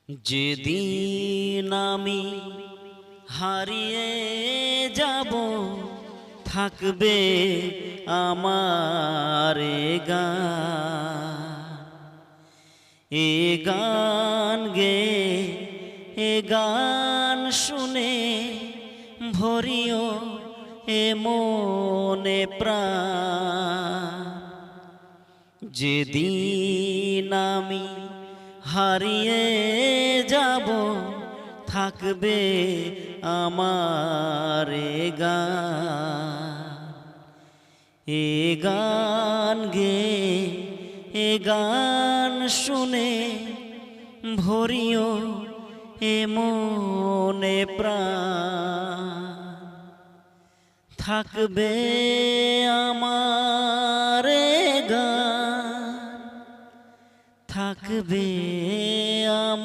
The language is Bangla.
যেদিন আমি হারিয়ে যাব থাকবে আমার এ গান গে এ গান শুনে ভরিও এ মনে প্রাণ। যেদিন আমি হারিয়ে যাব থাকবে আমার এ গান গে এ গান শুনে ভরিও এ মনে প্রাণ। থাকবে আমার গান, থাকবে আমার।